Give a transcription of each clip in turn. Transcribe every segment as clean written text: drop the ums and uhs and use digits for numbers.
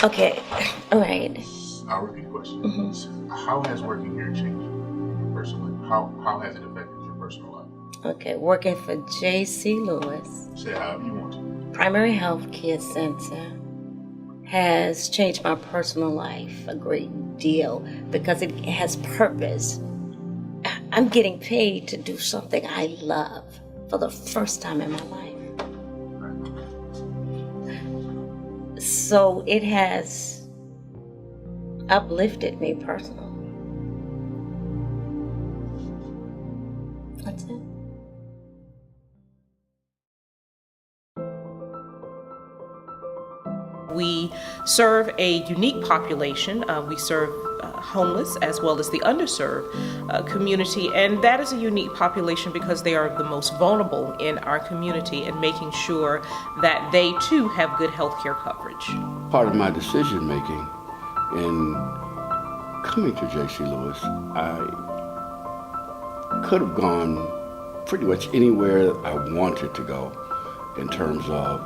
Okay, all right. I'll repeat the question. How has working here changed you personally? How has it affected your personal life? Okay, working for J.C. Lewis, Say however you want to. Primary Health Care Center, has changed my personal life a great deal because it has purpose. I'm getting paid to do something I love for the first time in my life. So it has uplifted me personally. That's it. We serve a unique population. We serve homeless as well as the underserved community, and that is a unique population because they are the most vulnerable in our community, and making sure that they too have good health care coverage. Part of my decision making in coming to J.C. Lewis, I could have gone pretty much anywhere I wanted to go in terms of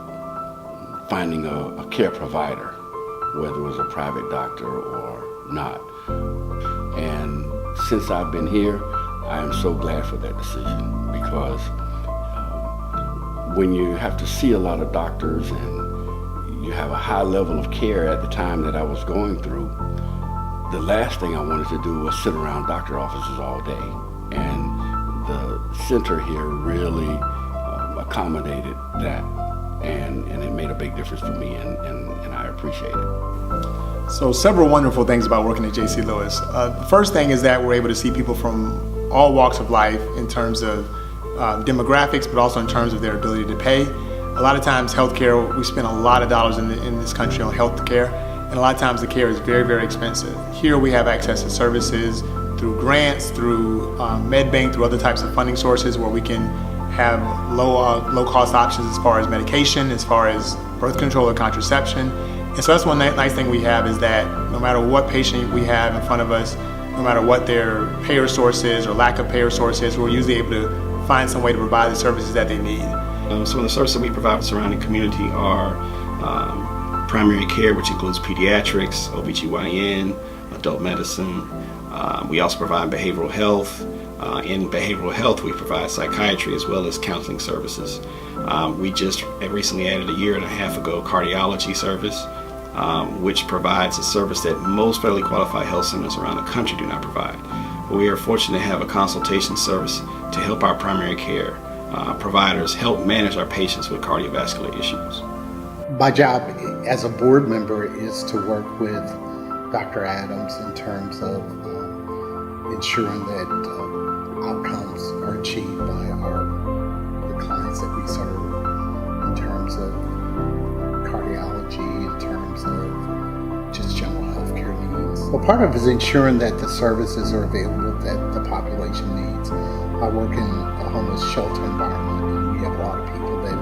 finding a care provider, whether it was a private doctor or not. And since I've been here, I am so glad for that decision, because when you have to see a lot of doctors and you have a high level of care at the time that I was going through, the last thing I wanted to do was sit around doctor offices all day. And the center here really accommodated that. And it made a big difference for me, and I appreciate it. So several wonderful things about working at J.C. Lewis. The first thing is that we're able to see people from all walks of life in terms of demographics, but also in terms of their ability to pay. A lot of times healthcare, we spend a lot of dollars in this country on healthcare, and a lot of times the care is very, very expensive. Here we have access to services through grants, through MedBank, through other types of funding sources where we can have low cost options as far as medication, as far as birth control or contraception. And so that's one nice thing we have, is that no matter what patient we have in front of us, no matter what their payer source is or lack of payer source is, we're usually able to find some way to provide the services that they need. Some of the services we provide for the surrounding community are primary care, which includes pediatrics, OBGYN, adult medicine. We also provide behavioral health. In behavioral health, we provide psychiatry as well as counseling services. We just recently added a year and a half ago cardiology service, which provides a service that most federally qualified health centers around the country do not provide. We are fortunate to have a consultation service to help our primary care providers help manage our patients with cardiovascular issues. My job as a board member is to work with Dr. Adams in terms of ensuring that outcomes are achieved by the clients that we serve, in terms of cardiology, in terms of just general healthcare needs. Well, part of it is ensuring that the services are available that the population needs. I work in a homeless shelter environment, and we have a lot of people that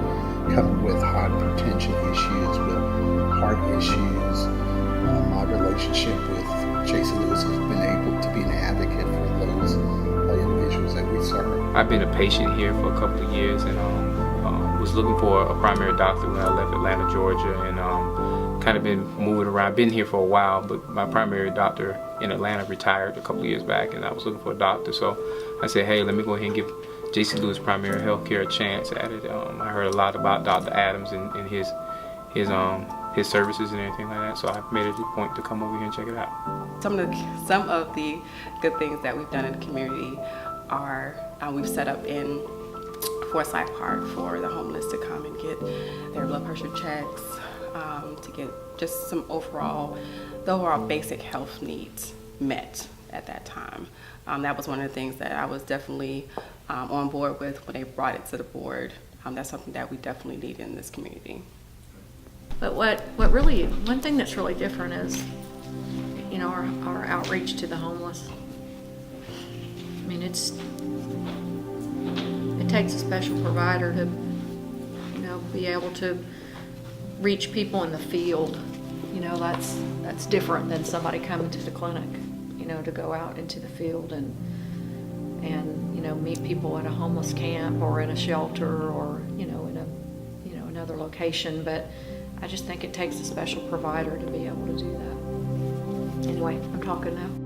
come with hypertension issues, with heart issues. My relationship with J.C. Lewis has been able to be an advocate for those individuals that we serve. I've been a patient here for a couple of years, and was looking for a primary doctor when I left Atlanta, Georgia, and kind of been moving around. Been here for a while, but my primary doctor in Atlanta retired a couple of years back, and I was looking for a doctor. So I said, hey, let me go ahead and give J.C. Lewis Primary Healthcare a chance at it. I heard a lot about Dr. Adams and his services and everything like that, so I made it a point to come over here and check it out. Some of the good things that we've done in the community are we've set up in Forsyth Park for the homeless to come and get their blood pressure checks, to get just some overall basic health needs met at that time. That was one of the things that I was definitely on board with when they brought it to the board. That's something that we definitely need in this community. But one thing that's really different is, you know, our outreach to the homeless. I mean, it takes a special provider to, you know, be able to reach people in the field. You know, that's different than somebody coming to the clinic, you know, to go out into the field and you know, meet people at a homeless camp or in a shelter or, you know, in another location. But I just think it takes a special provider to be able to do that. Anyway, I'm talking now.